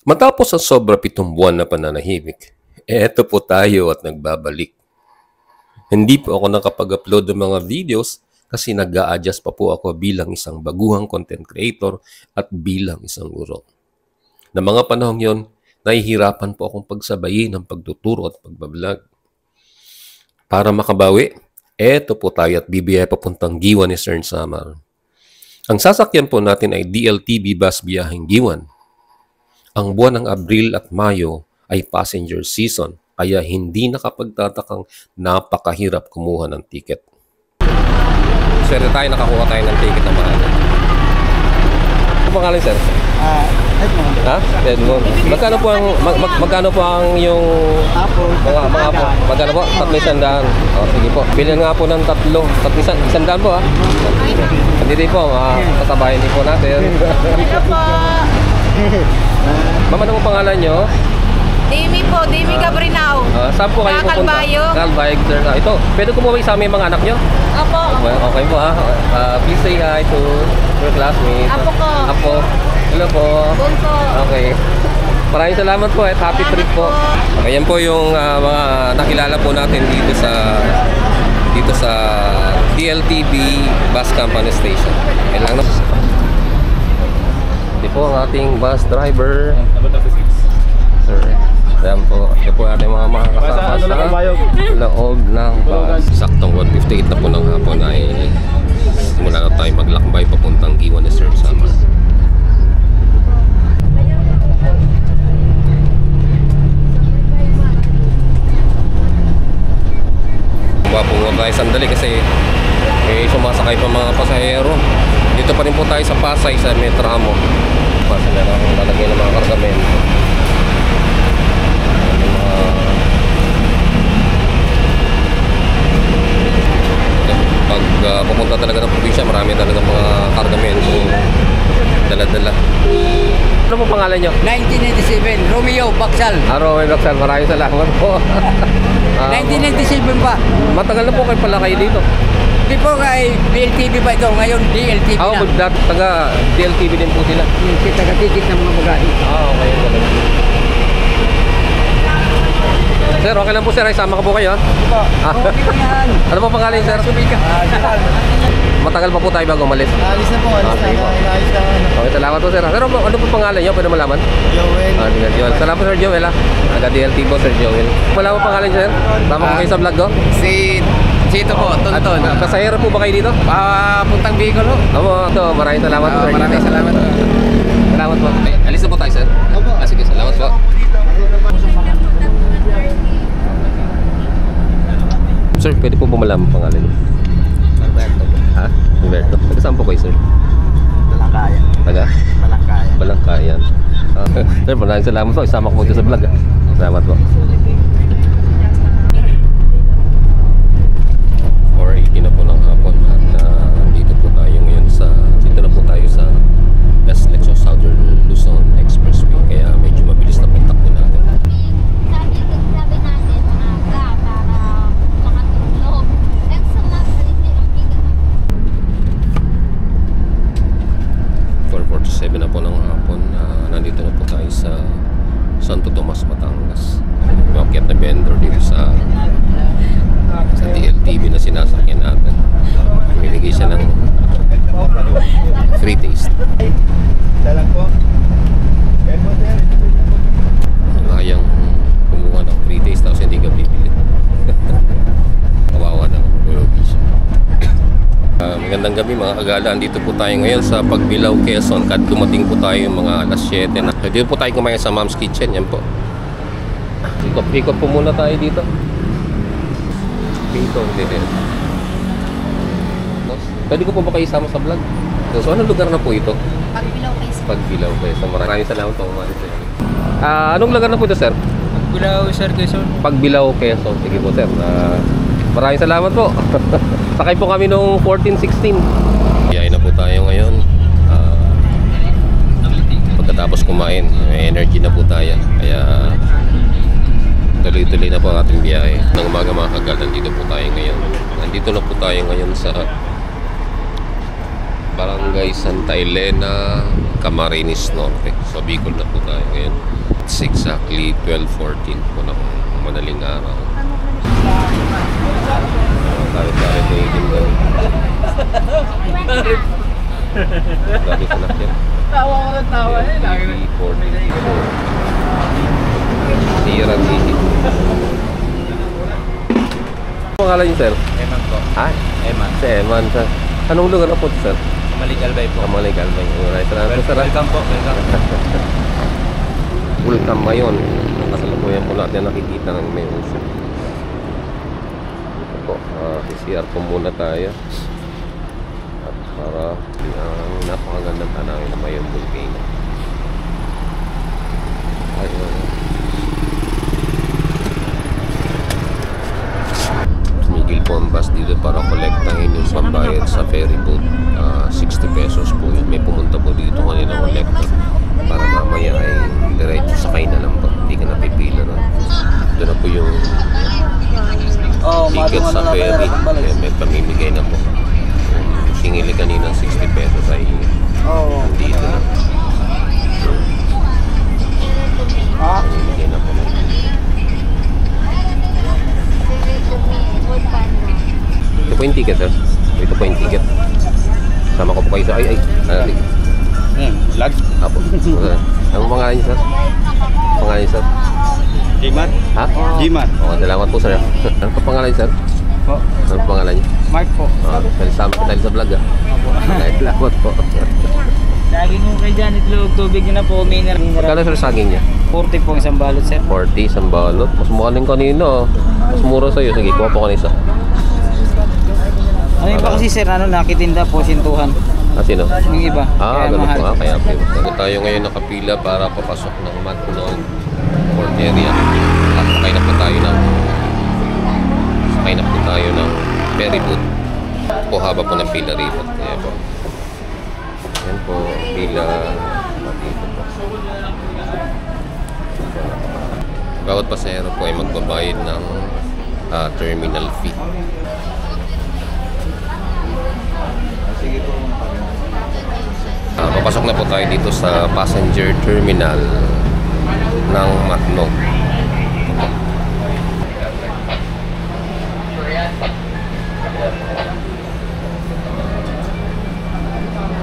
Matapos ang sobra 7 buwan na pananahimik, eto po tayo at nagbabalik. Hindi po ako nakapag-upload ng mga videos kasi nag-a-adjust pa po ako bilang isang baguhang content creator at bilang isang guro. Na mga panahong yon, nahihirapan po akong pagsabayin ng pagtuturo at pagbablog. Para makabawi, eto po tayo at bibiyay papuntang Giwan ni Sir Samar. Ang sasakyan po natin ay DLTV bus biyaheng Giwan. Ang buwan ng Abril at Mayo ay passenger season, kaya hindi nakapagtatakang napakahirap kumuha ng ticket. Swerte tayo, nakakuha tayo ng ticket na mahal. Ano pangalan, sir? Edmond. Ha? Edmond. Magkano po ang yung Apple. mga apo? Magkano po? 300. O, sige po. Bilhin nga po ng 100 po, ha? Hindi po, kasabayan din po natin. Hello po. Ma'am, ano po pangalan nyo? Demi po, Demi Cabrinao. Saan po kayo pupunta? Calbayo. Calbayo, sir. Ito, pwede ko po isama yung mga anak nyo? Apo. Okay po, ha? Please say hi to your classmates. Apo ko. Apo. Hello po. Bunso. Okay. Maraming salamat po at happy trip po. Okay, yan po yung mga nakilala po natin dito sa DLTV Bus Company Station. Kailangan na. Ito po ang ating bus driver. Sir. Ayan po. Ito po ating mga kasama sa loob ng bus. Saktong 1:58 na po ng hapon ay simula na tayo maglakbay papuntang Giwan ni Sir Samar. Wapo nga tayo sandali kasi may sumasakay pa mga pasahero. Dito pa rin po tayo sa Pasay sa Metramo. Kasi meron ang lalagay ng mga kargamento. Pag pupunta talaga ng probinsya, marami talaga mga kargamento dala-dala. Ano po pangalan nyo? 1997, Romeo Baksal. Romeo Baksal, maraming salamat po. 1997 pa. Matagal na po kayo pala kayo dito. Di po kay DLTV ba ito? Ngayon DLTV na. Dati taga DLTV din po sila. Yung taga-ticket ng mga bagay. Okay. Sir, okay lang po sir, sama ka po kayo. Okay po yan. Ano po pangalan sir? Subika. Matagal pa po tayo bago umalis. Alis na po, alis na. Okay, salamat po sir. Sir, ano po pangalan nyo? Pwede malaman? Joel. Joel. Salamat po sir Joel ha. Taga DLTV po sir Joel. Wala po pangalan sir? Tama po kayo sa vlog ko? Si Chito po, Tonton. Pasahero po ba kayo dito? Puntang Bicol ho. Ito, maraming salamat po sir. Maraming salamat. Salamat po. Alis na po tayo sir. Sige, salamat po. Sir, pwede po malaman pangalan niyo? Alberto. Ha? Alberto. Taga saan po kayo sir? Balangkayan. Taga? Balangkayan. Balangkayan. Sir, maraming salamat po. Isama ko po dito sa vlog. Salamat po. 4:80 na po ng hapon at dito po tayo ngayon dito na po tayo sa Lexo Southern Luzon Expressway, kaya medyo mabilis na pong takbo natin. Sabi natin maaga para makatulog. Sa mga salisi ang bigat. 4:47 na po ng hapon. Nandito na po tayo sa Santo Tomas, Batangas. May akyat na vendor dito sa DLTV na sinasakyan natin. Binigay siya ng free taste. Dalang po. Kayang kumuha ng free taste tapos hindi ka bibili. Kawawa ng lugi siya. Magandang gabi mga kagala. Andito po tayo ngayon sa Pagbilao, Quezon. At dumating po tayo mga alas 7 na. Dito po tayo kumain sa Mom's Kitchen. Yan po. Ikot po muna tayo dito. Dito. Pwede ko po ba kayo isama sa vlog? So anong lugar na po ito? Pagbilaw kayo. Pagbilao, Quezon. Maraming salamat po. Anong lugar na po ito sir? Pagbilaw, Sir Quezon. Pagbilao, Quezon. Sige po sir. Maraming salamat po. Sakay po kami noong 14-16. Iyain na po tayo ngayon. Pagkatapos kumain, may energy na po tayo. Kaya tuloy-tuloy na po ang ating biyahe. Nang umaga mga kagal, nandito po tayo ngayon. Nandito na po tayo ngayon sa Barangay Santa Elena, Camarines Norte. So, Bicol na po tayo ngayon. It's exactly 12:14 po na madaling araw. Tayo-tayo po yung tinggal. Grabe sa nakyan. Tawa ko ng tawa eh. Lagi na. 44. Tirang ihit. Ano pangalan niyo, sir? Eman po. Ha? Eman. Si Eman, sir. Anong lugar na po, sir? Maligalbay po. Kamalay Galvay. Alright, salamat, sir. Welcome po. Welcome. Welcome ngayon. Kasalukuyan po natin nakikita ng may uso. Ito po, CCR po muna tayo. At para ang napakagandang tanawin na may volcano. Ayun. Tumigil po ang bus dito para kolektahin yung pambayad sa ferry boat. 60 pesos po yun. May pumunta po dito kanina kolekta. Para mamaya ay diretso sakay na lang po. Hindi ka napipila nun. Ito na po yung ticket sa ferry. May pamimigay na po. Yung singili kanina 60 pesos ay dito na. Pamimigay na po. Ito po yung ticket, sir. Ito po yung ticket. Sama ko po kayo sa Vlog? Apo. Ano pangalan niyo, sir? Pangalan niyo, sir? Jiman? Ha? Jiman. Oo, salamat po, sir. Ano pa pangalan niyo, sir? Po. Ano pangalan niyo? Mark po. Sama ko tayo sa vlog, ah. Salamat po. Saging mo kay Janet Log, tubig na po, mineral. Magkano, sir, saging niya? 40 po isang balot, sir. 40, isang balot. Mas mukha din kanina, oh. Mas mura sa'yo. Sige, kuha po kanisa. Ano yung pa kasi, sir, nakitinda po, sintuhan. Sino? Yung iba. Ganun mahal. po nga. Kaya po tayo ngayon nakapila para papasok ng Macnon Port area. At sakay na po tayo ng ferry boat. Po haba po ng pila rito. Kaya po. Ayan po, pila dito po. Bawat pasahero po ay magbabayad ng terminal fee. Papasok na po tayo dito sa passenger terminal ng Macnon.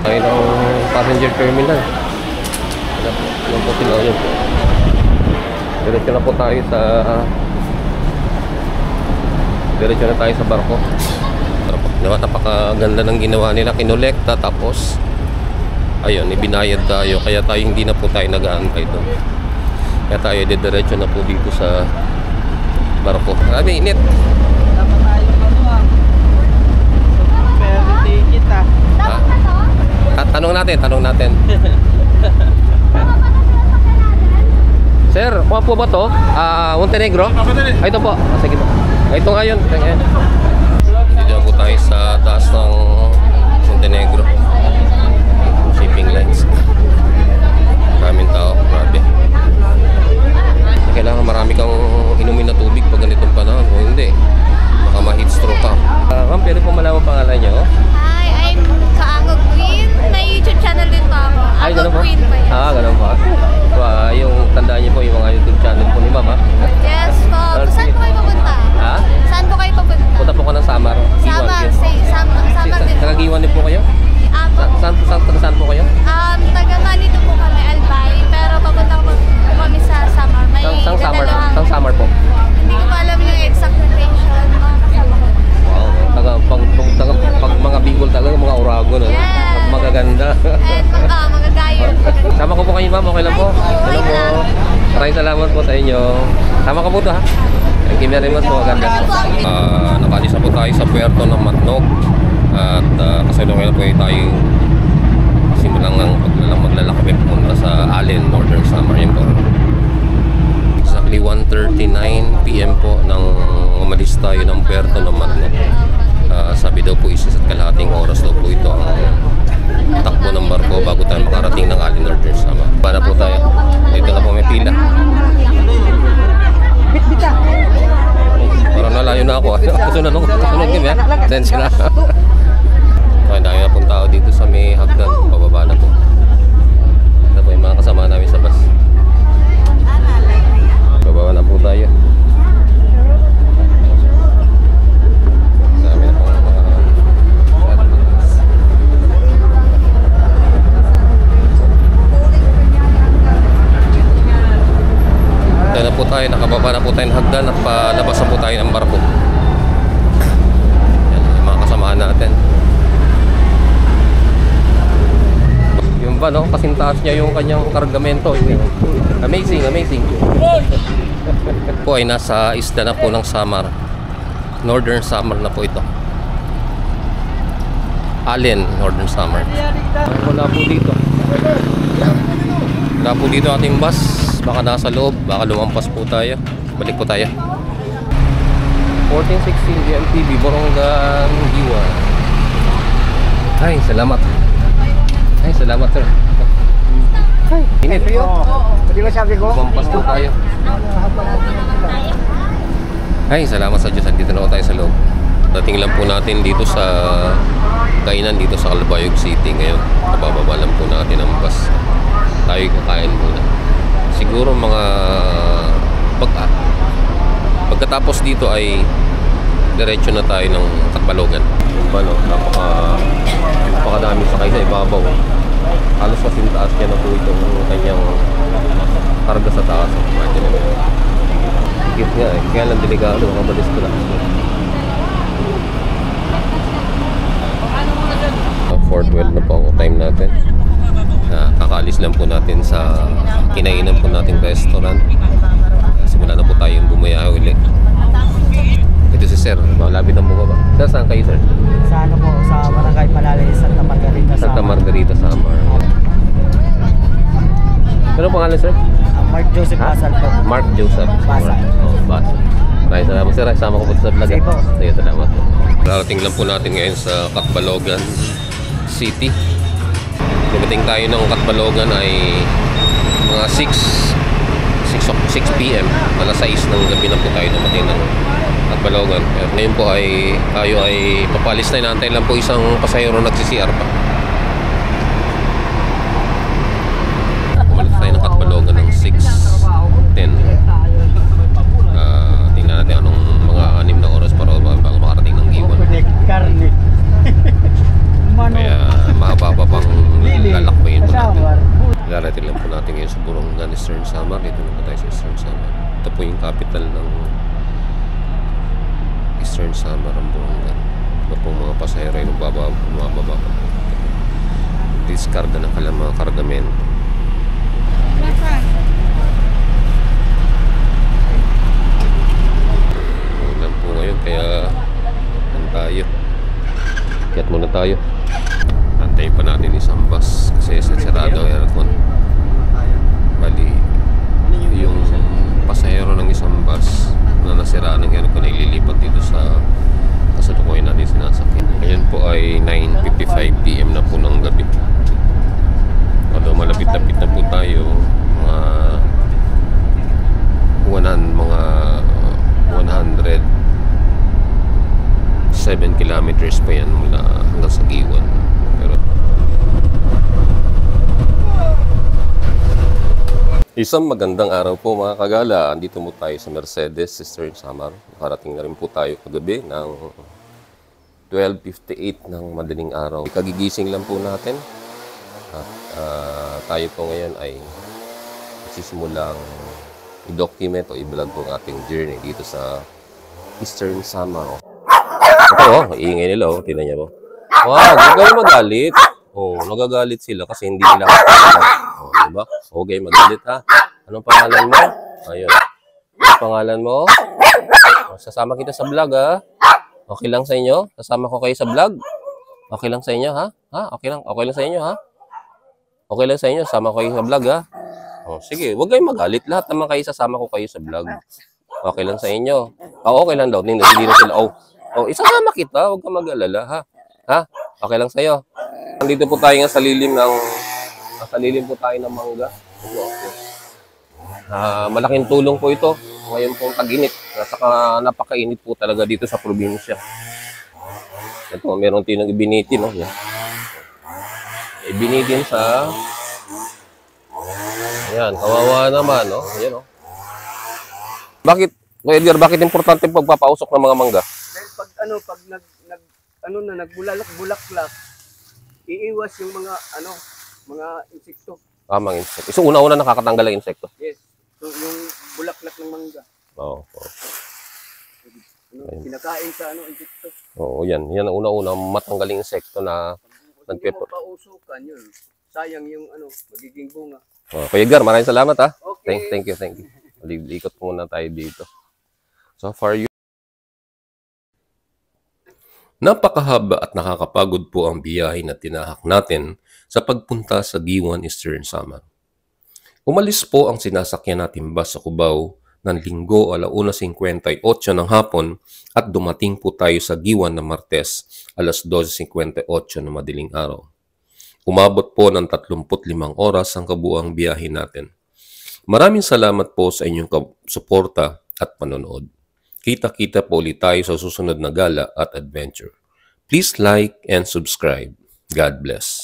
Tayo ng passenger terminal. Ano po sila yun? Diretso na po tayo sa barko. Napakaganda ng ginawa nila, kinolekta tapos ayun, ibinayad tayo, kaya tayo hindi na po tayo nag-aantay doon. Kaya tayo diretso na po dito sa barko. Grabe init. Dapat tayo pero ticket Tanong natin. Sir, kuha po ba to? Montenegro? Ay, ito po. Sige po. Ito ngayon. Dito po tayo sa taas ng Montenegro. Shipping lines. Maraming tao. Grabe. Kailangan marami kang inumin na tubig pag ganitong panahon. O hindi, baka ma-heat stroke ka. Ma'am, pwede po malaman pangalan nyo? Hi, I'm Kaangog Queen. May YouTube channel din po ako. Ay, ganun po? Queen pa yan. Ganun po. So, yung tandaan niyo po yung mga YouTube channel po ni Ma'am, ha? Yes po. Saan po kayo papunta? Ha? Saan po kayo papunta? Punta po ko ng Samar. Samar. Samar din po. Taga-Giwan din po kayo? Saan po kayo? Taga-Malito po kami, Albay. Pero papunta po kami sa Samar. May Sang Samar? dadalawang- Sang Samar po? Hindi ko pa alam yung exact location. Kasama ko. Wow. Pag mga Bicol talaga, mga Oragon. Yes. Magaganda. And magagayo. Sama ko po kayo, Ma'am. Okay lang po? Hello po. Maraming salamat po sa inyo. Sama ko po ito, ha? Thank you very much po. Ganda. Nakalis na po tayo sa puerto ng Macnog. At kasalukuyan na po tayo simulang maglalakbay pumunta sa Allen, Northern Samar. Yan po. Exactly 1:39 PM po nang umalis tayo ng puerto ng Macnog. Sabi daw po 1.5 oras daw po ito ang takbo ng barko bago tayo makarating ng Allen, Northern Samar. Para po tayo. Dito na po may pila. Parang nalayo na ako. Kasunod kami, ha? Sensya na. Okay, dahil na pong tao dito sa may po tayo, nakababa na po tayo ng hagdan at palabas na po tayo ng barko. Yan, yung mga kasamaan natin. Yung ba, no? Kasintaas niya yung kanyang kargamento. Amazing, amazing. Po ay nasa isla na po ng Samar. Northern Samar na po ito. Allen, Northern Samar. Wala po dito. Wala po dito ating bus. Baka nasa loob, baka lumampas po tayo. Balik po tayo. 1416 GMTV, Borongan, Diwa. Ay, salamat. Ay, salamat sir. Ay, init. Di ba sabi ko? Lumampas po tayo. Ay, salamat sa Diyos. Dito na po tayo sa loob. Dating lang po natin dito sa kainan dito sa Calbayog City ngayon. Nabababa lang po natin ang bus. Tayo kakain muna. Siguro mga pagkatapos dito ay diretso na tayo ng Katbalogan. Ano, napakadami sakay sa ibabaw. Halos kasintaas niya na po itong kanyang karga sa taas. Imagine naman. Higit nga eh. Kaya lang delikado. Mabilis ko lang. 4:12 na po ang time natin. Kakaalis lang po natin sa kinainan po nating restaurant. Simula na po tayong bumaya ulit. Ito si Sir, malapit ang bumaba. Sir, saan kayo Sir? Sa ano po, sa Barangay Palalay, Santa Margarita, Santa Margarita, Samar. Ano pangalan Sir? Mark Joseph Basal po. Mark Joseph Basal. Oh, Basal. Maraming salamat Sir, sama ko po sa vlog. Sige po. Sige, salamat po. Darating lang po natin ngayon sa Katbalogan City. Dumating tayo ng Katbalogan ay mga 6 PM. Alas 6 ng gabi na po tayo dumating ng Katbalogan. Ngayon po ay tayo ay papalis na. Inaantay lang po isang pasahero nagsi-CR pa. Umalis tayo ng Katbalogan ng 6:10. Tingnan natin anong mga 6 na oras para bago makarating ng Giwan. Karne. Kaya mahaba pa pang lalakbayin po natin. Darating lang po natin ngayon sa Borongan, Eastern Samar. Dito na po tayo sa Eastern Samar. Ito po yung capital ng Eastern Samar, ang Borongan. Ito po mga pasahero yung bumababa pa. Diskarga ng mga kargamento. Ulan po ngayon kaya tayo. Kiyat muna tayo. Antayin pa natin isang bus kasi sarado ang aircon. Bali, yung pasahero ng isang bus na nasiraan ng aircon ay lilipat dito sa kasalukuyan natin sinasakyan. Ngayon po ay 9:55 PM na po ng gabi. Although malapit-lapit na po tayo, mga 107 kilometers pa yan mula hanggang sa Giwan. Pero isang magandang araw po mga kagala. Andito mo tayo sa Mercedes, Eastern Samar. Nakarating na rin po tayo kagabi ng 12:58 ng madaling araw. Kagigising lang po natin. At tayo po ngayon ay sisimulang i-document o i-vlog po ang ating journey dito sa Eastern Samar. Ito, iingay nila, oh. Tingnan niya po. Wow, huwag kayo magalit. Oh, nagagalit sila kasi hindi nila kapatid. Oh, diba? Huwag kayo magalit, ha? Anong pangalan mo? Ayun. Anong pangalan mo? Oh, sasama kita sa vlog, ha? Okay lang sa inyo? Sasama ko kayo sa vlog? Okay lang sa inyo, ha? Ha? Okay lang sa inyo, ha? Okay lang sa inyo, sasama ko kayo sa vlog, ha? Oh, sige, huwag kayong magalit. Lahat naman kayo sasama ko kayo sa vlog. Okay lang sa inyo. Oh, okay lang daw. Hindi na sila. Oh, isasama kita. Huwag kang mag-alala, ha? Ha? Okay lang sa'yo. Nandito po tayo nga sa lilim po tayo ng mangga. Malaking tulong po ito. Ngayon pong tag-init. Saka napakainit po talaga dito sa probinsya. Ito, meron tinong ibinitin, no? Yan. Ibinitin sa... Ayan, kawawa naman, no? Ayan, no? Bakit, Kuya Edgar, bakit importante pagpapausok ng mga mangga? Dahil pag nagbulaklak, iiwas yung mga insekto. Mga insekto. So, una-una nakakatanggal ang insekto. Yes. So, yung bulaklak ng Oo. Kinakain sa insekto. Oo, yan. Yan ang una-una matanggaling insekto na Hindi mo pausukan yun. Sayang yung magiging bunga. Kuya Edgar, maraming salamat ha. Okay. Thank you. Ikot muna tayo dito. So far, napakahaba at nakakapagod po ang biyahe na tinahak natin sa pagpunta sa Giwan Eastern Samar. Umalis po ang sinasakyan natin bus sa Cubao ng Linggo 1:58 ng hapon at dumating po tayo sa Giwan na Martes 12:58 ng madaling araw. Umabot po ng 35 oras ang kabuuang biyahe natin. Maraming salamat po sa inyong suporta at panonood. Kita-kita po ulit tayo sa susunod na gala at adventure. Please like and subscribe. God bless.